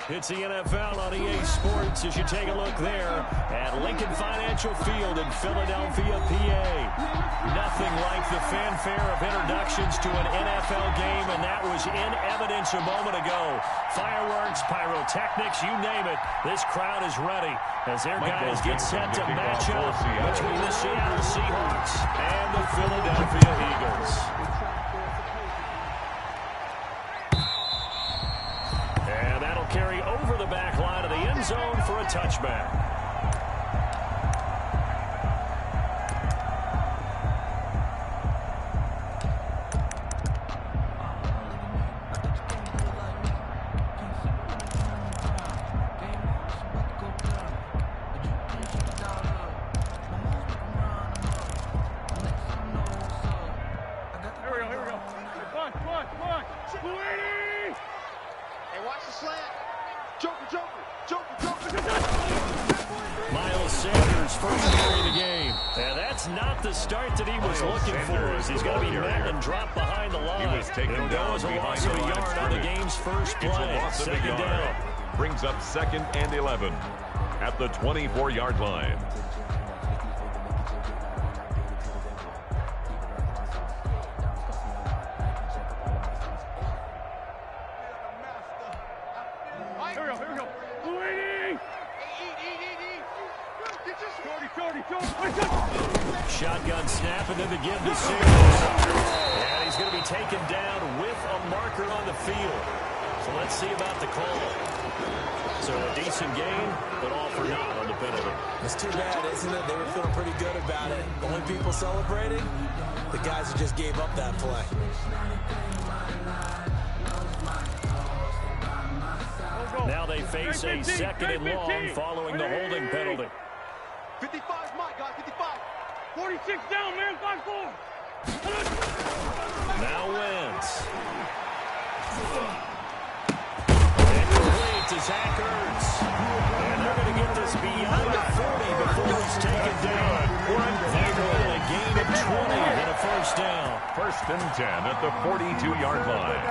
It's the NFL on EA Sports as you take a look there at Lincoln Financial Field in Philadelphia, PA. Nothing like the fanfare of introductions to an NFL game, and that was in evidence a moment ago. Fireworks, pyrotechnics, you name it. This crowd is ready as their guys get set to match up between the Seattle Seahawks and the Philadelphia Eagles. And that'll carry over the back line of the end zone for a touchback. He's going to be met and dropped behind the line. He was taken down as a loss of a yard on the game's first play. Second down. Brings up 2nd and 11 at the 24-yard line. Shotgun snap and then the give to Sanders. And he's going to be taken down with a marker on the field. So let's see about the call. So a decent gain, but all for naught on the penalty. It's too bad, isn't it? They were feeling pretty good about it. Only people celebrating, the guys who just gave up that play. Now they face a 2nd and long following the holding penalty. 55 Mike, guys, 55. 46 down, man, 5-4. Now Wentz. Incomplete to Zach Ertz. And they're going to get this beyond the 40 before it's taken down. They're going to gain of 20 and a first down. 1st and 10 at the 42-yard line.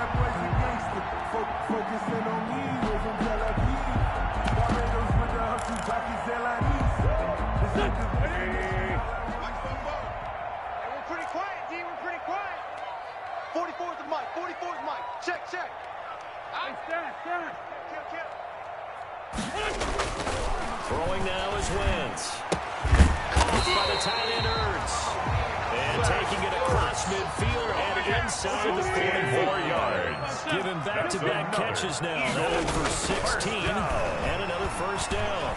We're pretty quiet, D. We're pretty quiet. 44's the mic. 44's mic. Check. Stand. Throwing now is Wentz. Caught by the tight end Ertz. And taking it across midfield and inside the 44 yards. Giving back-to-back catches now. That one for 16 and another first down.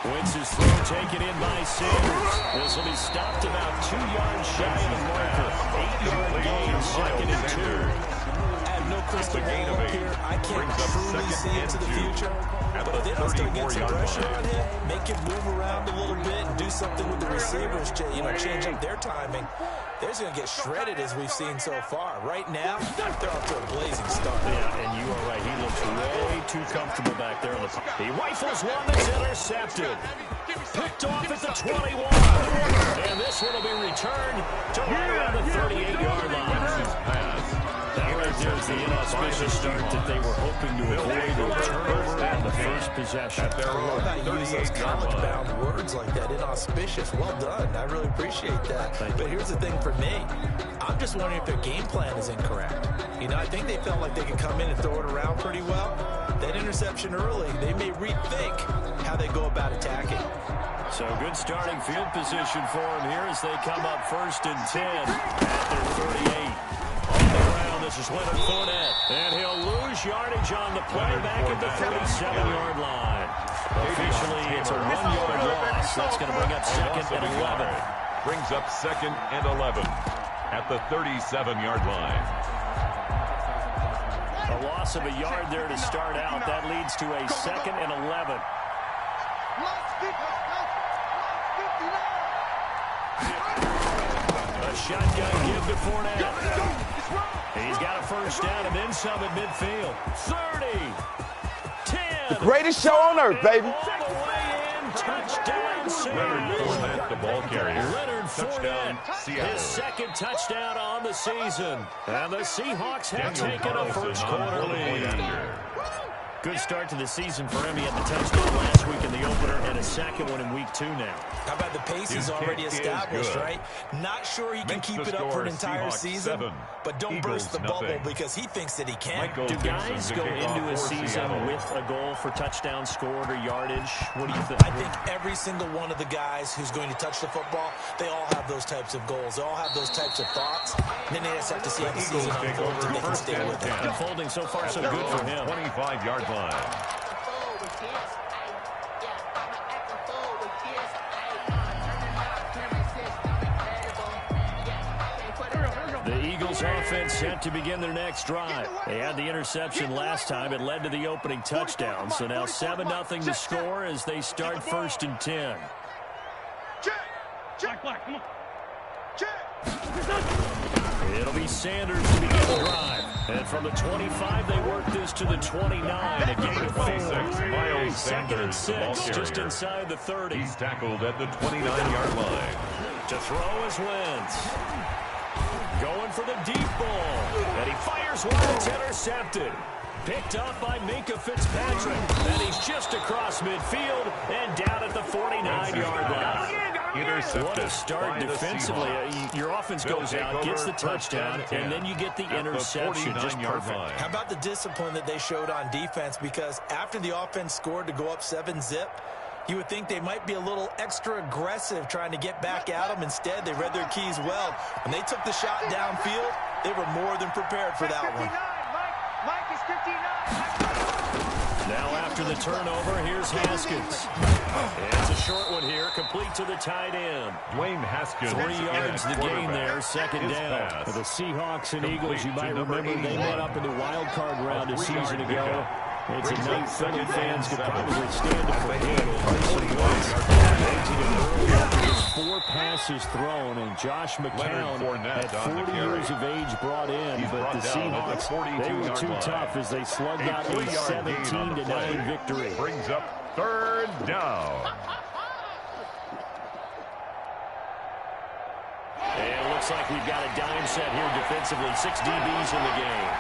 Wentz's throw taken in by Sanders. This will be stopped about 2 yards shy of the marker. 8-yard gain, 2nd and 2. I have no crystal ball up here. I can't truly see into the future. But they don't start getting some pressure on him, make him move around a little bit, and do something with the receivers, change up their timing. They're going to get shredded as we've seen so far. Right now, they're off to a blazing start. Yeah, and you are right. He looks way too comfortable back there on the pocket. He rifles one that's intercepted. Picked off at the 21. And this one will be returned to right around the 38-yard line. That right there is the inauspicious start that they were hoping to avoid. The turnover and the first possession. I love how you use those college-bound words like that, inauspicious. Well done. I really appreciate that. But here's the thing for me. I'm just wondering if their game plan is incorrect. I think they felt like they could come in and throw it around pretty well. That interception early, they may rethink how they go about attacking. So good starting field position for them here as they come up 1st and 10 at their 38. On the ground, this is Leonard Fournette. And he'll lose yardage on the play back at the 37-yard line. Officially, it's a 1-yard loss. That's going to bring up 2nd and 11. Brings up 2nd and 11 at the 37-yard line. A loss of a yard there to start out. That leads to a 2nd and 11. A shotgun give to Fournette. He's got a first down and then some at midfield. 30, 10. The greatest show on earth, baby. All the way in, touchdown save. Leonard Fournette, the ball carrier. Leonard Touchdown, Fournette, Seattle. his second touchdown on the season. And the Seahawks have taken a first quarter lead. Good start to the season for him. He had the touchdown last week in the opener and a second one in week 2 now. How about the pace is already established, right? Not sure he can keep it up for an entire season, but don't burst the bubble because he thinks that he can. Do guys go into a season with a goal for touchdowns scored or yardage? What do you think? I think every single one of the guys who's going to touch the football, they all have those types of goals. They all have those types of thoughts. And then they just have to see how the season unfolds and they can stay with it. Unfolding so far so good for him. 25-yard line. The Eagles offense set to begin their next drive. They had the interception last time. It led to the opening touchdown. So now 7-0 to score as they start 1st and 10. Black, come on. It'll be Sanders to begin the drive. And from the 25, they work this to the 29. A gain of 4. 2nd and 6, just inside the 30. He's tackled at the 29-yard line. To throw is Wentz. Going for the deep ball. And he fires one. It's intercepted. Picked up by Minkah Fitzpatrick. And he's just across midfield and down at the 49-yard line. What a start defensively. Your offense goes out, gets the touchdown, and then you get the interception. Just perfect. How about the discipline that they showed on defense? Because after the offense scored to go up 7-zip, you would think they might be a little extra aggressive trying to get back at them. Instead, they read their keys well. When they took the shot downfield, they were more than prepared for that one. Mike is 59. Now after the turnover, here's Haskins. It's a short one here, complete to the tight end. Dwayne Haskins. 3 yards the gain there, 2nd down. For the Seahawks and Eagles, you might remember they met up in the wild card round a season ago. It's a night Philly fans could probably stand to forget. Just 4 passes thrown, and Josh McCown at 40 years of age brought in, but the Seahawks, they were too tough as they slugged out a 17-9 victory. Brings up 3rd down. And it looks like we've got a dime set here defensively. 6 DBs in the game.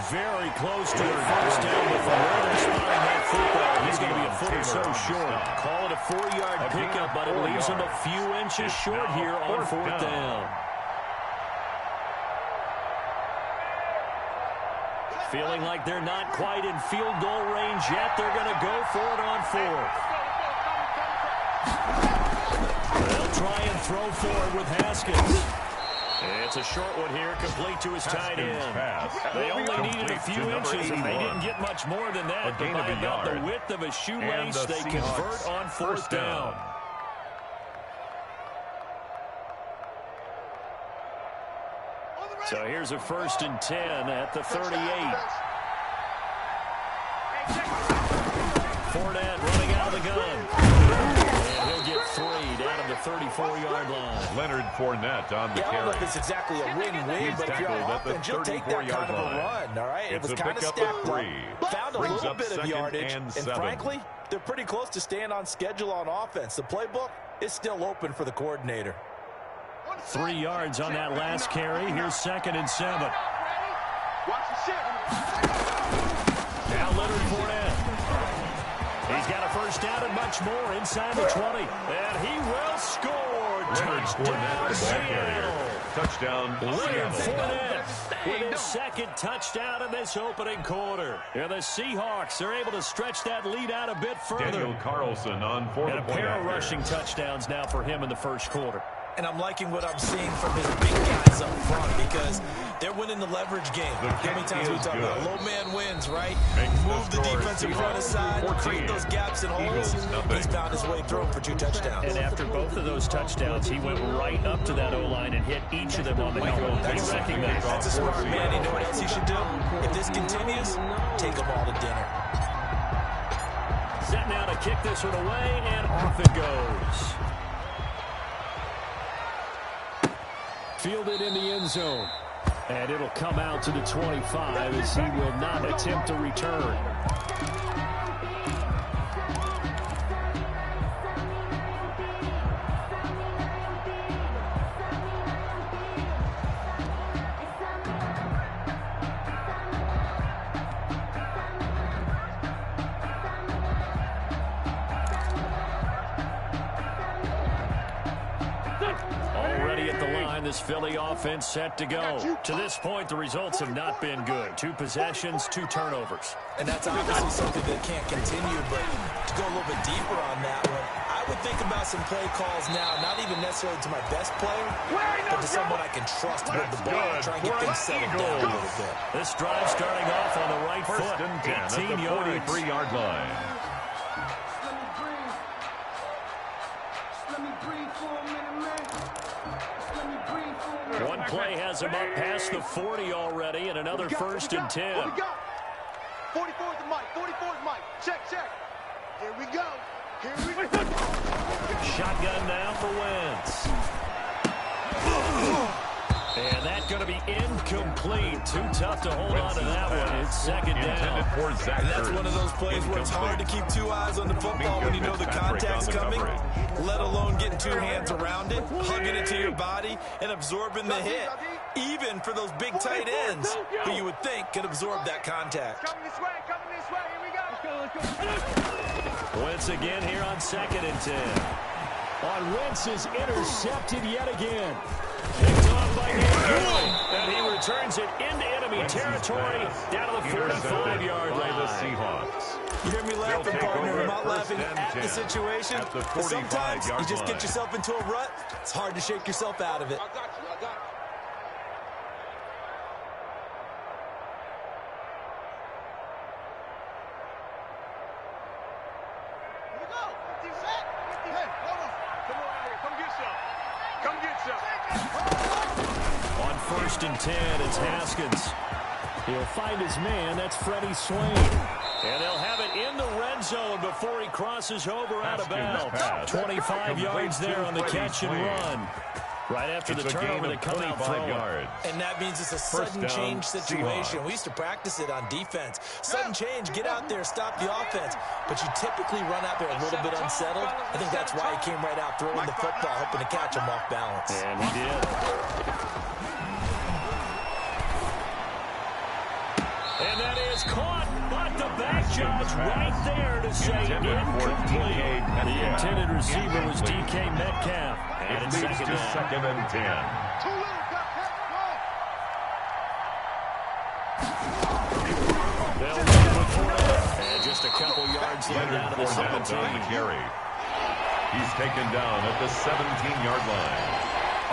Very close to a first down, but from where they're spotting that football, he's going to be a foot or so short. Call it a 4-yard pickup, but it leaves him a few inches short here on 4th down. Feeling like they're not quite in field goal range yet, they're going to go for it on 4th. They'll try and throw forward with Haskins. It's a short one here, complete to his tight end. They only needed a few inches, and they didn't get much more than that. But by about the width of a shoelace, they convert on 4th down. So here's a 1st and 10 at the 38. Fournette running out of the gun. And he'll get 3 down at the 34-yard line. Leonard Fournette on the carry. I don't know if it's exactly a win-win, but if you're on offense, you'll take that kind of a run, all right? It was kind of stacked up. Found a little bit of yardage, and frankly, they're pretty close to staying on schedule on offense. The playbook is still open for the coordinator. 3 yards on that last carry. Here's 2nd and 7. Now Leonard Fournette. He's got a first down and much more inside the 20. And he will score. Touchdown, Seattle. Touchdown, Leonard Fournette with his 2nd touchdown in this opening quarter. And the Seahawks are able to stretch that lead out a bit further. Daniel Carlson on 4th and a pair of rushing touchdowns now for him in the 1st quarter. And I'm liking what I'm seeing from his big guys up front because they're winning the leverage game. How many times we talk about low man wins, right? Move the defensive front aside, create those gaps and holes. He's found his way through for 2 touchdowns. And after both of those touchdowns, he went right up to that O-line and hit each of them on the helmet. They recognize that's a smart man. You know what else he should do? If this continues, take them all to dinner. Set now to kick this one away, and off it goes. Fielded in the end zone. And it'll come out to the 25 as he will not attempt to return. This Philly offense set to go. To this point, the results have not been good. 2 possessions, 2 turnovers. And that's obviously something that can't continue, but to go a little bit deeper on that one, I would think about some play calls now, not even necessarily to my best player, but to someone I can trust with the ball, try and get things settled down a little bit. This drive starting off on the right foot. 18 yards. 43-yard line. One play has him up past the 40 already, and another 1st and 10. What we got? 44's the mic. 44's mic. Check. Here we go. Shotgun now for Wentz. And that's going to be incomplete. Too tough to hold on to that one. It's 2nd down. And that's one of those plays where it's hard to keep 2 eyes on the football when you know the contact's coming, let alone getting 2 hands around it, hugging it to your body, and absorbing the hit, even for those big tight ends who you would think could absorb that contact. Coming this way. Here we go. Wentz again here on 2nd and 10. On Wentz is intercepted yet again. Picked off by Gurley, and he returns it into enemy territory down to the 45-yard line. The Seahawks. You hear me laughing, partner. I'm not laughing at the situation, but sometimes you just get yourself into a rut. It's hard to shake yourself out of it. I got you. Here we go. 50 set. Hey, hold on. Come on out here. Come get some. On 1st and 10, it's Haskins. He'll find his man. That's Freddie Swain. And they'll have it in the red zone before he crosses over out of bounds. 25 yards there on the catch and run. Right after the turnover, they come out throwing. And that means it's a sudden change situation. We used to practice it on defense. Sudden change, get out there, stop the offense. But you typically run out there a little bit unsettled. I think that's why he came right out throwing the football, hoping to catch him off balance. And he did. And that is caught, but the back judge right there to say incomplete. The intended receiver was DK Metcalf. And it's 2nd and 10. They'll run with 4. And just a couple yards later down to the 17. He's taken down at the 17-yard line.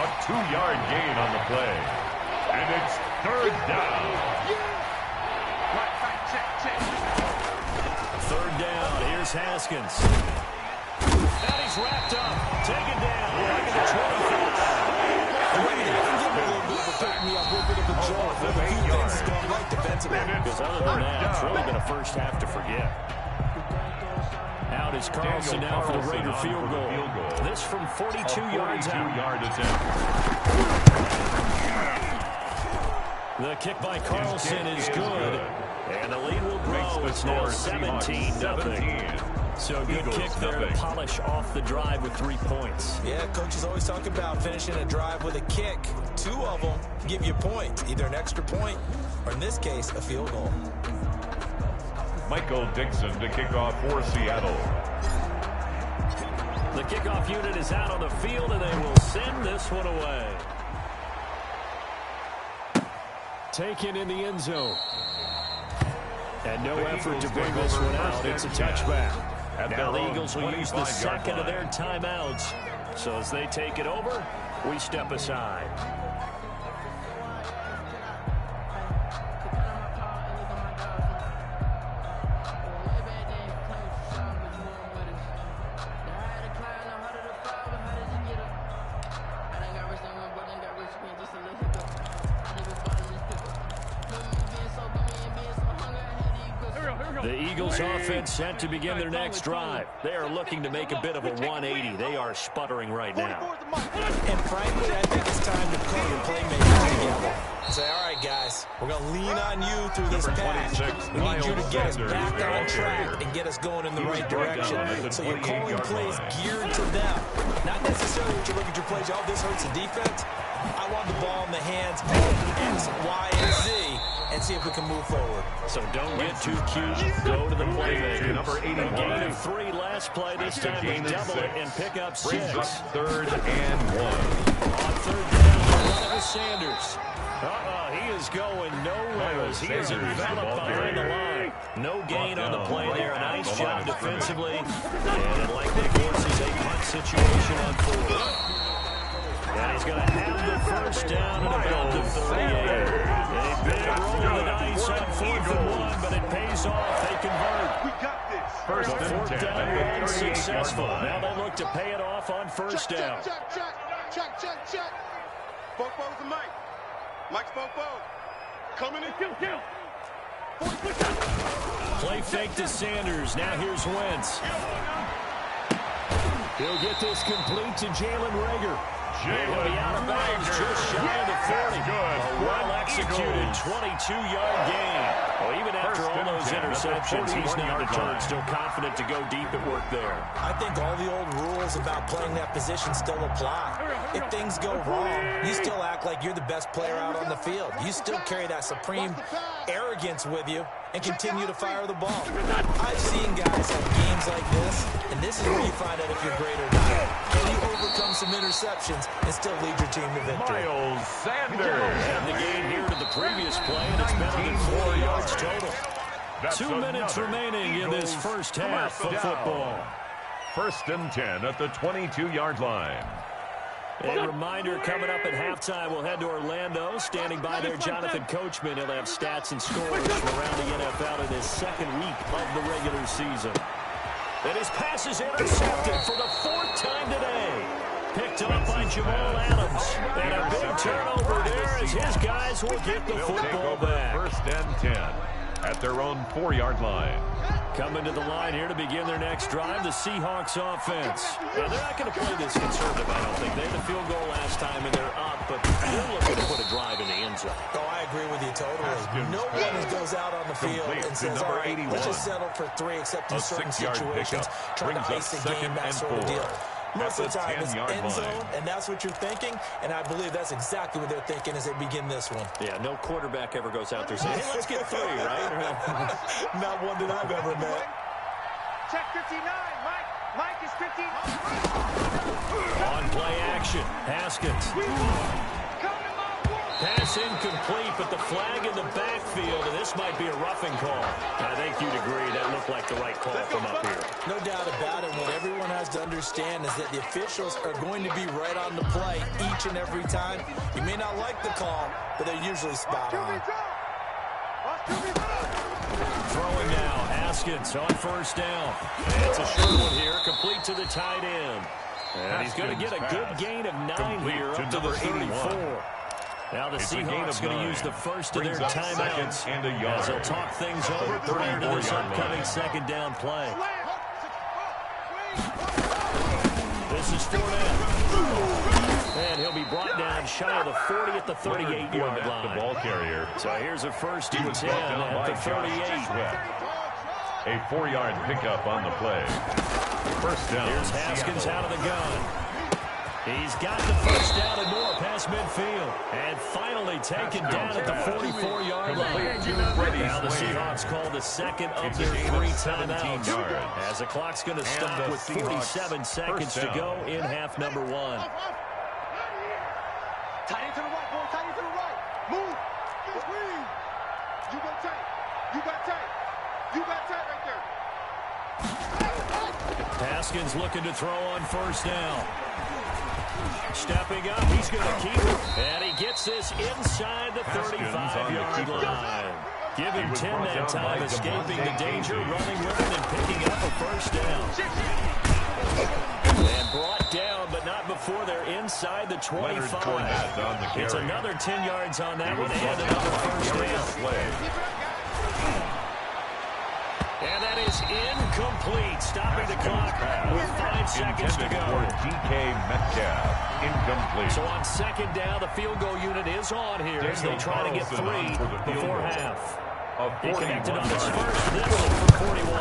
A 2-yard gain on the play. And it's 3rd down. 3rd down. Here's Haskins. And he's wrapped up. Taken down. Back at the 25. Because other than that, it's really been a first half to forget. Out is Carlson now for the Raider field goal. This from 42 yards out. The kick by Carlson is good. And the lead will grow. It's now 17-0. So good kick there to polish off the drive with 3 points. Yeah, coaches always talk about finishing a drive with a kick. 2 of them give you points, either an extra point or, in this case, a field goal. Michael Dixon to kick off for Seattle. The kickoff unit is out on the field, and they will send this one away. Taken in the end zone. And no effort to bring this one out. It's a touchback. Now the Eagles will use the second of their timeouts. So as they take it over, we step aside. The Eagles offense set to begin their next drive. They are looking to make a bit of a 180. They are sputtering right now. And frankly, I think it's time to call your playmakers together. Say, all right, guys, we're going to lean on you through this pass. We need you to get us back on track and get us going in the right direction. So you're calling plays geared to them. Not necessarily that you look at your plays, oh, this hurts the defense. I want the ball in the hands of X, Y, and Z and see if we can move forward. So don't get too cute. Go to the playmaker. Number 81. A gain of 3 last play. This time they double it and pick up 6. Third and 1. On third down, Sanders. He is going nowhere as he is enveloped behind the line. No gain on the play there. A nice job defensively. And it likely forces a punt situation on 4th. And he's going to have the first down at about the 38. A big roll of the dice on 4th and 1, but it pays off. They convert. We got this. First The and 4th 10. down run successful. Now they look to pay it off on first down. Check. Bofo's the mic. Mike's Bofo. Coming in. Kill. Play fake to Sanders. Now here's Wentz. He'll get this complete to Jalen Reagor. He'll be out of bounds just shy of the 40. A well-executed 22-yard gain. Well, even after all those interceptions, he's not deterred. Still confident to go deep at work there. I think all the old rules about playing that position still apply. If things go wrong, you still act like you're the best player out on the field. You still carry that supreme arrogance with you and continue to fire the ball. I've seen guys have games like this, and this is where you find out if you're great or not. Can you overcome some interceptions and still lead your team to victory? Miles Sanders. And the gain here to the previous play, and it's better than 4 yards total. 2 minutes remaining in this first half of football. First and 10 at the 22-yard line. A reminder, coming up at halftime, we'll head to Orlando. Standing by there, Jonathan Coachman. He'll have stats and scores from around the NFL in his second week of the regular season. And his pass is intercepted for the 4th time today. Picked up by Jamal Adams. And a big turnover there as his guys will get the football back. First and 10 at their own 4-yard line. Coming to the line here to begin their next drive, the Seahawks offense. Now, they're not going to play this conservative, I don't think. They had a field goal last time, and they're up, but they're looking to put a drive in the end zone. Oh, I agree with you totally. No one goes out on the field and says, all right, let's just settle for 3, except in certain situations, trying to ice the game, that sort of deal. Most of the time, it's end zone, and that's what you're thinking, and I believe that's exactly what they're thinking as they begin this one. Yeah, no quarterback ever goes out there saying, hey, let's get 3, right? Not one that I've ever met. Check 59, Mike. Mike is 15. On play action, Haskins. Pass incomplete, but the flag in the backfield, and this might be a roughing call. I think you'd agree that looked like the right call from up here. No doubt about it. What everyone has to understand is that the officials are going to be right on the play each and every time. You may not like the call, but they're usually spot on. Throwing now, Haskins on first down. And it's a short one here, complete to the tight end. And he's going to get a good gain of 9 here up to the 34. Now the Seahawks going to use the first of their timeouts as they'll talk things over prior to this upcoming second down play. This is Fournette. And he'll be brought down shy of the 40 at the 38-yard line. The ball carrier. So here's a first and 10 at the 38. A 4-yard pickup on the play. First down. Here's Haskins out of the gun. He's got the first down and more past midfield. And finally taken down at the 44-yard line. Now the Seahawks call the second of their 3 timeouts. As the clock's going to stop with 47 seconds to go in half number 1. Tight end to the right, boy. Tight end to the right. Move. You got tight. You got tight. You got tight right there. Haskins looking to throw on first down. Stepping up, he's going to keep it. And he gets this inside the 35-yard line. Give him 10 that time, escaping the danger, running with it, and picking up a first down. And brought down, but not before they're inside the 25. It's another 10 yards on that one, and another first down. clock with 5 seconds to go. For DK Metcalf. Incomplete. So on second down, the field goal unit is on here as they try to get 3 before half. He connected on his first. This one for 41.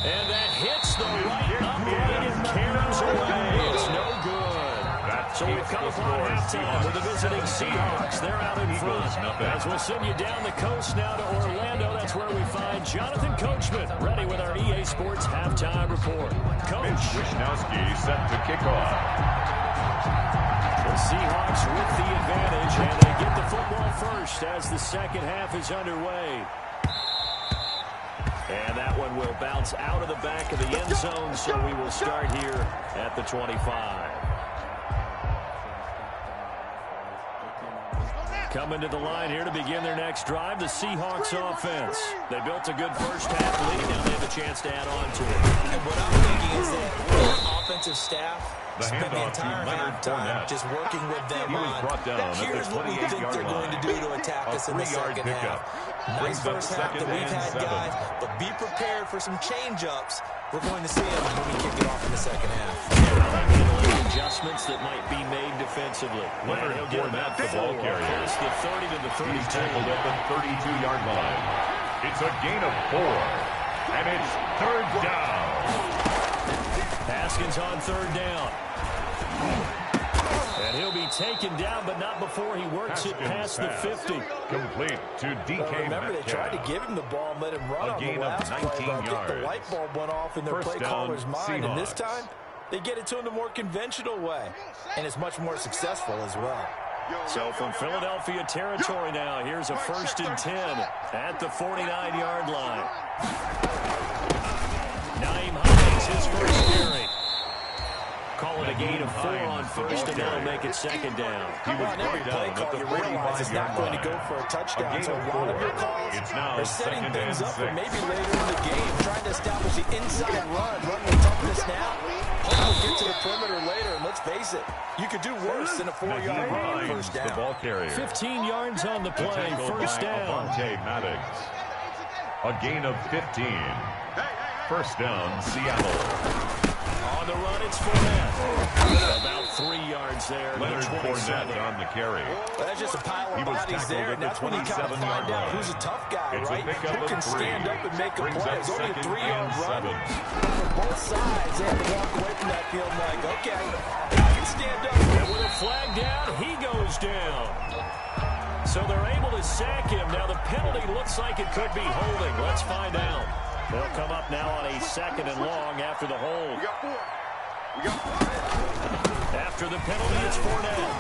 And that hits the right upright and carries away. It's no good. So we've come upon halftime with the visiting Seahawks. They're out in front. As we'll send you down the coast now to Orlando, that's where we find Jonathan Coachman, ready with our EA Sports halftime report. Coach. Mitch Wisnowski set to kick off. The Seahawks with the advantage, and they get the football first as the second half is underway. And that one will bounce out of the back of the end zone, so we will start here at the 25. Coming to the line here to begin their next drive, the Seahawks offense. They built a good first half lead. Now they have a chance to add on to it. And what I'm thinking is that their offensive staff spent the entire halftime just working with them on, here's what we think they're going to do to attack us in the second half. Nice first half that we've had, guys, but be prepared for some change-ups. We're going to see them when we kick it off in the second half. Adjustments that might be made defensively. Leonard Fournette, the ball carrier. It's the 30 to the 32. He's tackled at the 32-yard line. It's a gain of 4, and it's third down. Haskins on third down. And he'll be taken down, but not before he works it past the 50. Complete to DK Remember, they tried to give him the ball and let him run on the last play, but I think the light bulb went off in their play caller's mind, and this time they get it to him the more conventional way, and it's much more successful as well. So from Philadelphia territory now, here's a 1st and 10 at the 49-yard line. Naeem Hines, his first carry. Call it a gain of 4 on first, and that'll make it second down. He was brought down at the 45-yard going to go for a touchdown. So a lot of your calls are setting things up for maybe later in the game, trying to establish the inside run with toughness now. We'll get to the perimeter later, and let's face it, you could do worse than a 4-yard run first down. The ball carrier. 15 yards on the play, first down. A gain of 15. First down, Seattle. On the run, it's Fournette. About 3 yards there. Leonard Fournette on the carry. Well, that's just a pile of bodies there, and that's when you kind of find out who's a tough guy, right? Who can stand up and make a play. It's only a 3-yard run. For both sides, they have to walk away from that field like, okay, I can stand up. And with a flag down, he goes down. So they're able to sack him. Now the penalty looks like it could be holding. Let's find out. They'll come up now on a 2nd and long after the hold. After the penalty, it's Fournette.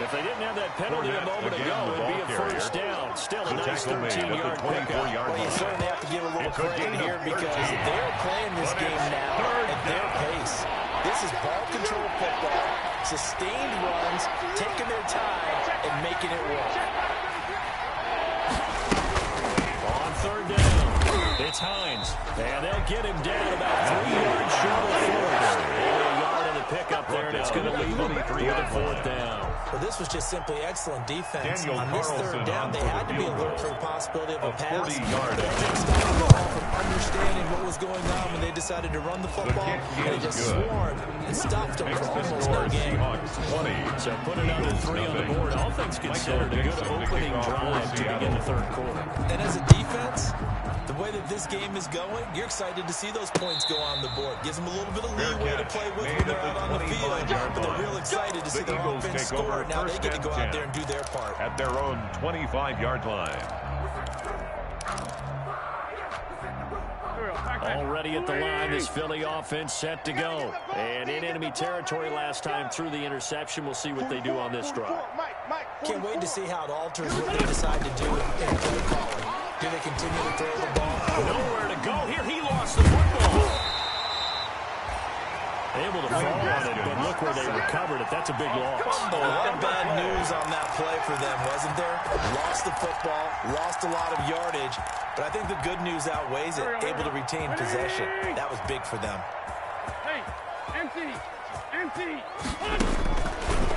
If they didn't have that penalty a moment ago, it would be a first down. Still a nice 13-yard pickup. Well, you certainly have to give a little credit here because they're playing this game now at their pace. This is ball control football, sustained runs, taking their time, and making it work. On third down, it's Hines. And they'll get him down about 3 yards short of first. Only a yard on the pickup there, and it's going to leave him with a 4th down. Well, this was just simply excellent defense. Daniel on this Carlson third down, they had to be alert for the possibility of a pass. 40-yard. They didn't stop the ball from understanding what was going on when they decided to run the football. And they just swarmed and stopped them for almost no gain. So put another 3 on the board. All things considered, a good opening drive to begin the third quarter. And as a defense, the way that this game is going, you're excited to see those points go on the board. Gives them a little bit of leeway to play with when they're out on the field. But they're real excited to see their offense score. Now they get to go out there and do their part. At their own 25-yard line. Already at the line, this Philly offense set to go. And in enemy territory last time through the interception. We'll see what they do on this drive. Can't wait to see how it alters what they decide to do in play calling. Do they continue to throw the ball? Nowhere to go. Here he lost the football. Able to fall on it, but look where they recovered it. That's a big loss. A lot of bad news on that play for them, wasn't there? Lost the football, lost a lot of yardage, but I think the good news outweighs it. Able to retain possession. That was big for them. Hey, empty.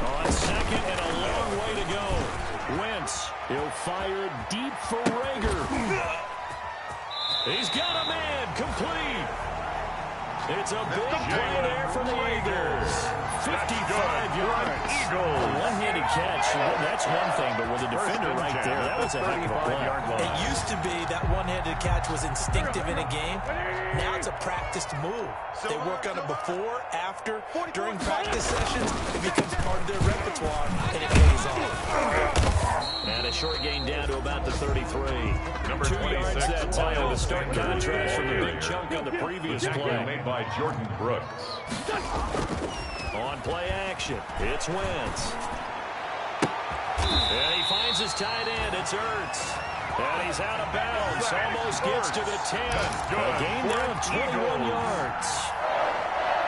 On second and a long way to go. Wentz, he'll fire deep for Rager. He's got a man. Complete. It's a big play there for the Eagles. 55 yards. A one-handed catch, that's one thing, but with a defender right there, that was a heck of a play. It used to be that one-handed catch was instinctive in a game. Now it's a practiced move. They work on it before, after, during practice sessions. It becomes part of their repertoire, and it pays off. And a short gain down to about the 33. Number 2 yards 26, that time. The Miles stark Sanders. contrast from the big chunk on the previous play. Made by Jordan Brooks. On play action, it's Wentz. And he finds his tight end. It's Ertz. And he's out of bounds. Almost gets to the 10. A gain there of 21 yards.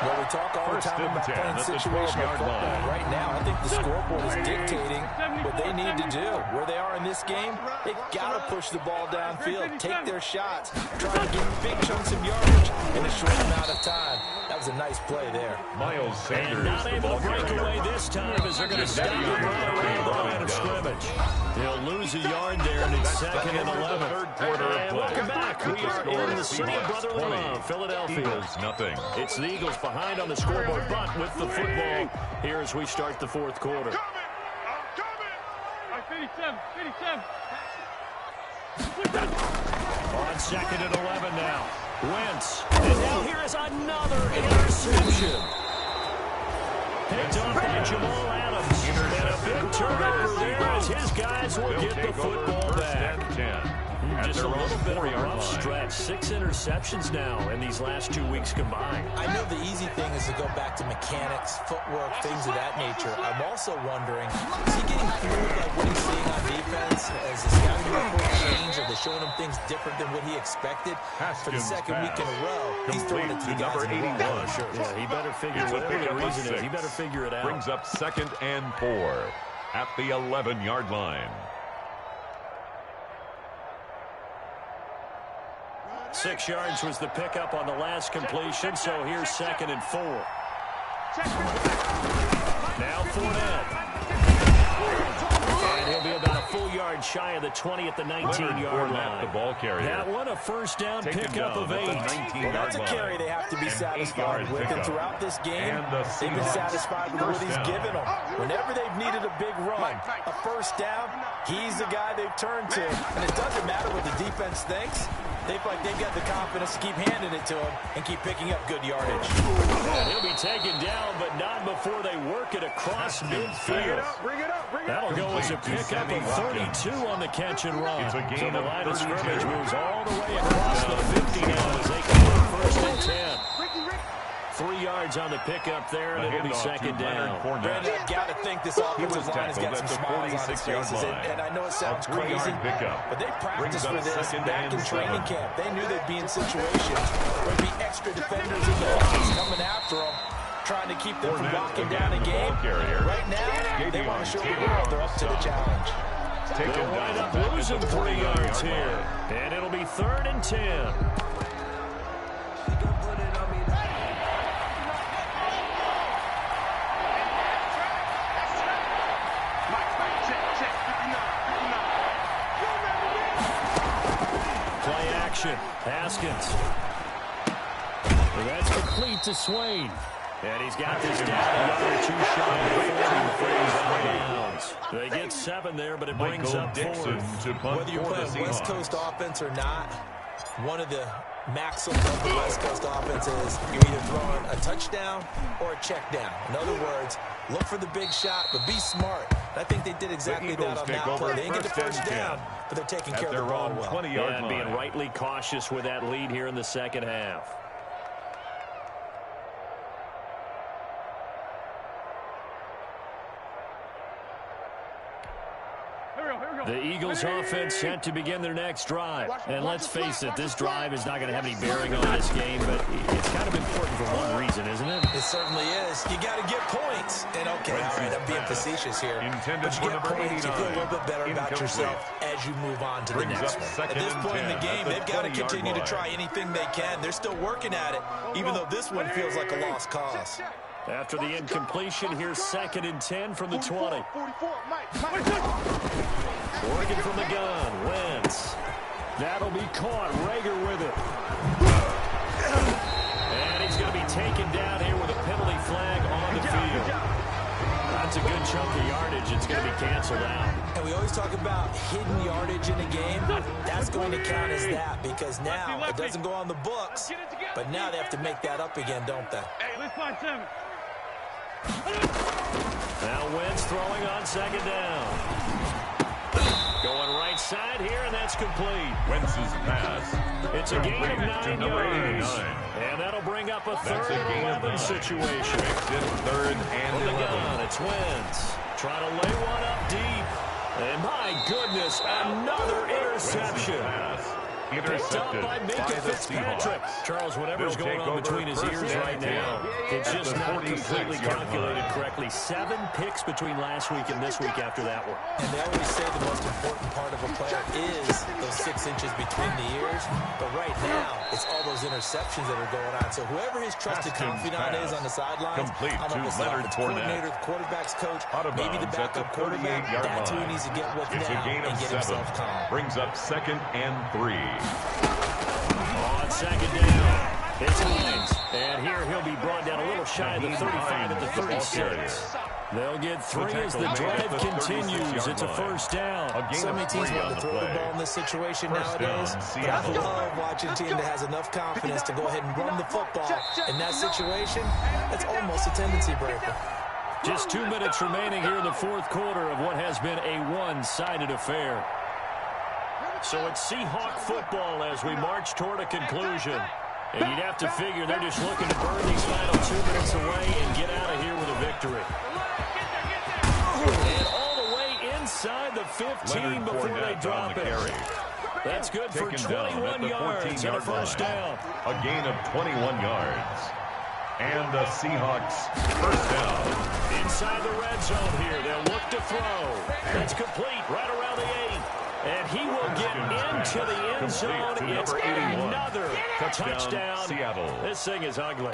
Well, we talk all the time about playing situational football. Right now, I think the scoreboard is dictating what they need to do. Where they are in this game, they've got to push the ball downfield, take their shots, try to get big chunks of yardage in a short amount of time. That was a nice play there. Miles Sanders. And not able to break away this time as they're going to stop him right around the line of scrimmage. He'll lose a yard there, and it's second and 11. Third quarter of play. Welcome back. We are in the city of brotherly love, Philadelphia. Eagles, nothing. It's the Eagles behind on the scoreboard, but with the football here as we start the fourth quarter. I'm coming. 57, 57. On second and 11 now. Wentz. And now here is another interception. Picked off by Jamal Adams. And a big turnover there as his guys will get the football back. Just a little bit of a rough stretch. 6 interceptions now in these last 2 weeks combined. I know the easy thing is to go back to mechanics, footwork, things of that nature. I'm also wondering, is he getting through like what he's seeing on defense? As the scouting report changed, are they showing him things different than what he expected? For the second week in a row, he's throwing it to the guys number 81. Sure. Yeah, he better figure whatever the reason is. He better figure it out. Brings up second and 4 at the 11-yard line. 6 yards was the pickup on the last completion, so here's second and 4. Now Fournette. And he'll be about a full yard shy of the 20 at the 19-yard line. The ball carrier. That one a first down pickup of 8. Well, that's a carry they have to be satisfied with. And throughout this game, they've been satisfied with what he's given them. Whenever they've needed a big run, a first down, he's the guy they've turned to. And it doesn't matter what the defense thinks. They feel like they've got the confidence to keep handing it to him and keep picking up good yardage. And he'll be taken down, but not before they work it across midfield. That'll go as a pickup of 32 on the catch and run. So the line of scrimmage moves all the way across the 50 now as they complete first and 10. 3 yards on the pickup there, and it'll be second down. Brandon, I've got to think this offensive line has got some smiles on its faces. And I know it sounds crazy, but they practiced for this back in training camp. They knew they'd be in situations where there'd be extra defenders in the box coming after them, trying to keep them from locking down a game. Right now, they want to show the world they're up to the challenge. They'll wind up losing 3 yards here, and it'll be third and 10. Haskins. Well, that's complete to Swain. And he's got this down another 2 shot. They get 7 there, but it brings up 4. Whether you're playing West Coast offense or not, one of the maxims of the West Coast offense is you're either throwing a touchdown or a check down. In other words, look for the big shot, but be smart. I think they did exactly that on that play. They didn't get the first down, but they're taking care of the ball well. And being rightly cautious with that lead here in the second half. The Eagles offense set to begin their next drive. And let's face it, this drive is not going to have any bearing on this game, but it's kind of important for one reason, isn't it? It certainly is. You got to get points. And okay, all right, I'm being facetious here. But you get points, you feel a little bit better about yourself as you move on to the next one. At this point in the game, they've got to continue to try anything they can. They're still working at it, even though this one feels like a lost cause. After the incompletion, here's second and 10 from the 20. Working from the gun, Wentz. That'll be caught. Rager with it. And he's going to be taken down here with a penalty flag on the field. That's a good chunk of yardage. It's going to be canceled out. And we always talk about hidden yardage in a game. That's going to count as that because now it doesn't go on the books, but now they have to make that up again, don't they? Hey, let's find 7. Now Wentz throwing on second down. Going right side here, and that's complete. Wentz's pass. It's a gain of 9 yards. And that'll bring up a third and 11 situation. Makes it third and From the 11. gun, it's Wentz. Trying to lay one up deep. And my goodness, another interception. Picked up by Minka Fitzpatrick. Charles, whatever's going on between his ears right now, it's just not completely calculated correctly. 7 picks between last week and this week after that one. And they always say the most important part of a player is those 6 inches between the ears. But right now, it's all those interceptions that are going on. So whoever his trusted confidant is on the sidelines, complete I don't know if it's the offensive coordinator, the quarterback's coach, maybe the backup quarterback, that's who he needs to get with now and get himself calm. Brings up 2nd and 3. On second down, it's Hines. And here he'll be brought down a little shy of the 35 at the 36. They'll get 3 as the drive continues. It's a first down. So many teams want to throw the ball in this situation nowadays, but I love watching a team that has enough confidence to go ahead and run the football. In that situation, that's almost a tendency breaker. Just 2 minutes remaining here in the fourth quarter of what has been a one-sided affair. So it's Seahawk football as we march toward a conclusion. And you'd have to figure they're just looking to burn these final 2 minutes away and get out of here with a victory. And all the way inside the 15 before they drop it. That's good for 21 yards and a first down. A gain of 21 yards. And the Seahawks first down. Inside the red zone here. They'll look to throw. That's complete right around the 8. And he will get into the end zone. It's another touchdown. Seattle. This thing is ugly.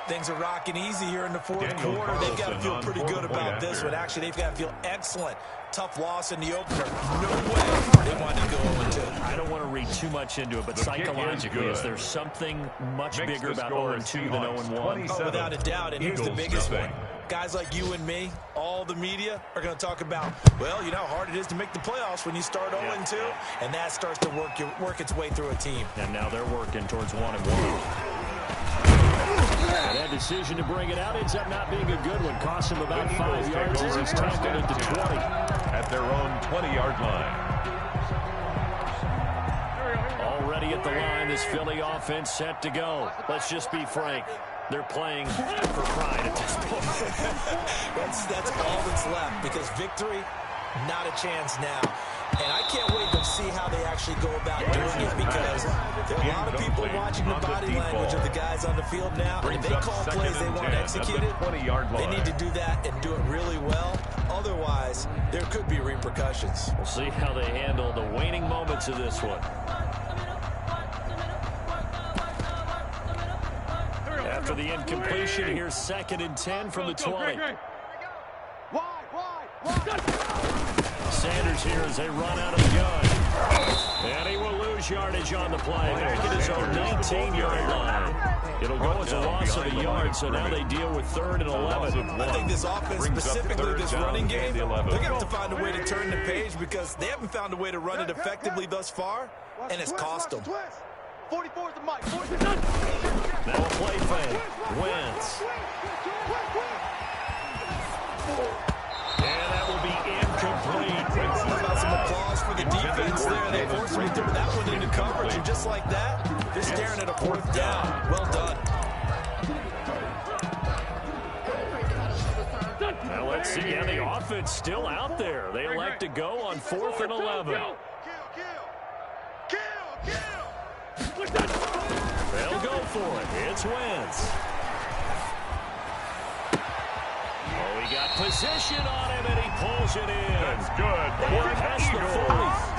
Things are rocking easy here in the fourth quarter. They've got to feel pretty good about this one. Actually, they've got to feel excellent. Tough loss in the opener. No way they wanted to go 0-2. I don't want to read too much into it, but psychologically, is there something much bigger about 0-2 than 0-1? Oh, without a doubt, and here's the biggest one. Guys like you and me, all the media, are going to talk about, well, you know how hard it is to make the playoffs when you start 0-2, and that starts to work its way through a team. And now they're working towards 1-1. And that decision to bring it out ends up not being a good one. Costs him about 5 yards as he's tackled at the 20. At their own 20-yard line. Already at the line, this Philly offense set to go. Let's just be frank. They're playing for pride at this point. That's all that's left because victory, not a chance now. And I can't wait to see how they actually go about doing it because there are a lot of people watching the body language of the guys on the field now. And if they call plays they want executed, they need to do that and do it really well. Otherwise, there could be repercussions. We'll see how they handle the waning moments of this one. After the incompletion, here's 2nd and 10 from the 20. Sanders here as they run out of the gun. And he will lose yardage on the play. Back at his own 19-yard line. It'll go as a loss of a yard, so now they deal with 3rd and 11. I think this offense, specifically this running game, they're going to have to find a way to turn the page because they haven't found a way to run it effectively thus far, and it's cost them. 44 is the mic. Now a play fake. Wentz. And that will be incomplete. How about some applause for the defense there? They forced me to throw that one into coverage, and just like that, they're staring at a 4th down. Well done. Now let's see. Yeah, the offense still out there. They elect to go on 4th and 11. They'll go for it. It's Wentz. Oh, he got position on him, and he pulls it in. That's good. And past the 40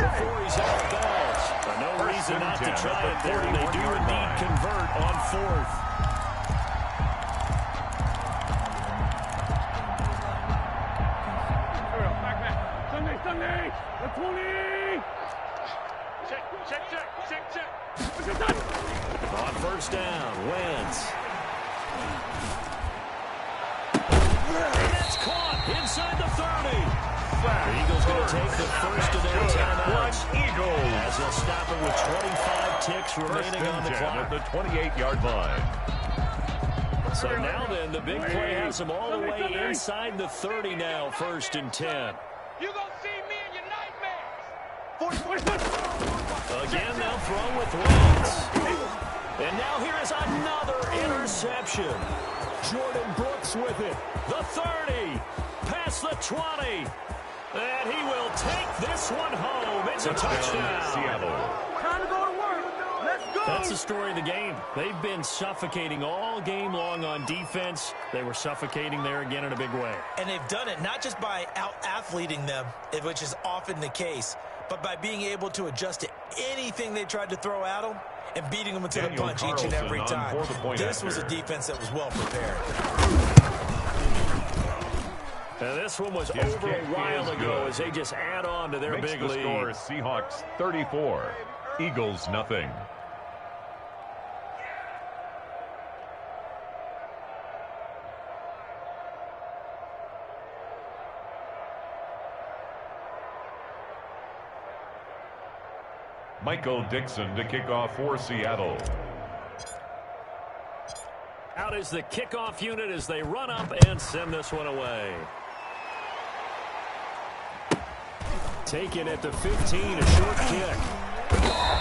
before he's out of bounds. But no reason not to try it there. They do indeed convert on 4th. Sunday, the 20. On first down, Wentz. And that's caught inside the 30. The Eagles going to take the first of their timeouts as they'll stop it with 25 ticks remaining on the clock. At the 28-yard line. So now then, the big play has them all the way inside the 30 now, 1st and 10. You're going to see me in your nightmares. Again, they'll throw with Wentz. And now here is another interception. Jordan Brooks with it. The 30. Past the 20. And he will take this one home. It's a touchdown. Seattle. Time to go to work. Let's go. That's the story of the game. They've been suffocating all game long on defense. They were suffocating there again in a big way. And they've done it not just by out-athleting them, which is often the case, but by being able to adjust to anything they tried to throw at them and beating them into the punch each and every time. This was a defense that was well prepared. And this one was over a while ago as they just add on to their big lead. Score, Seahawks 34, Eagles nothing. Michael Dixon to kick off for Seattle. Out is the kickoff unit as they run up and send this one away. Taken at the 15, a short kick.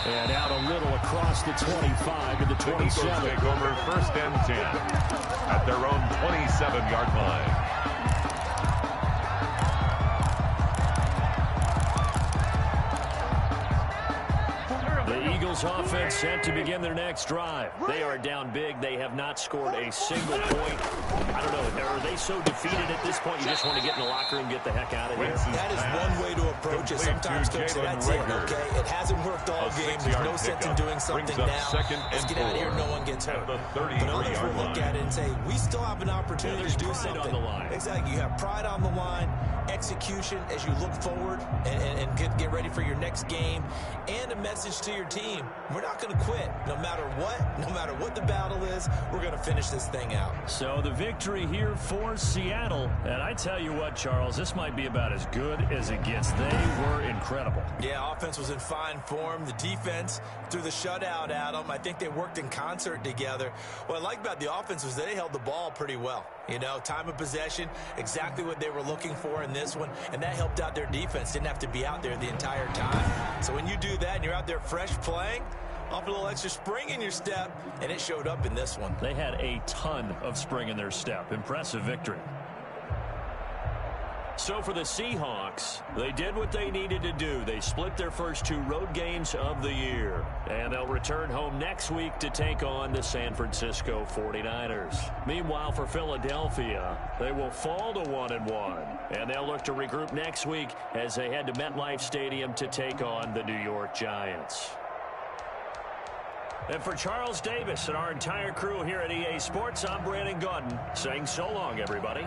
And out a little across the 25 to the 27. Take over 1st and 10 at their own 27-yard line. The Eagles offense set to begin their next drive. They are down big. They have not scored a single point. I don't know. Are they so defeated at this point you just want to get in the locker room and get the heck out of here? That is one way to approach it. Sometimes, Coach, that's it, okay? It hasn't worked all game. There's no sense in doing something now. Let's get out of here. No one gets hurt. But others will look at it and say, we still have an opportunity to do something. On the line. Exactly. You have pride on the line, execution as you look forward and get ready for your next game, and a message to your team. We're not going to quit. No matter what the battle is, we're going to finish this thing out. So the victory here for Seattle. And I tell you what, Charles, this might be about as good as it gets. They were incredible. Yeah, offense was in fine form. The defense threw the shutout at them. I think they worked in concert together. What I like about the offense was they held the ball pretty well. You know, time of possession, exactly what they were looking for in this one, and that helped out their defense. Didn't have to be out there the entire time. So when you do that and you're out there fresh playing, off a little extra spring in your step, and it showed up in this one. They had a ton of spring in their step. Impressive victory. So for the Seahawks, they did what they needed to do. They split their first 2 road games of the year. And they'll return home next week to take on the San Francisco 49ers. Meanwhile, for Philadelphia, they will fall to 1-1. And they'll look to regroup next week as they head to MetLife Stadium to take on the New York Giants. And for Charles Davis and our entire crew here at EA Sports, I'm Brandon Gaudin saying so long, everybody.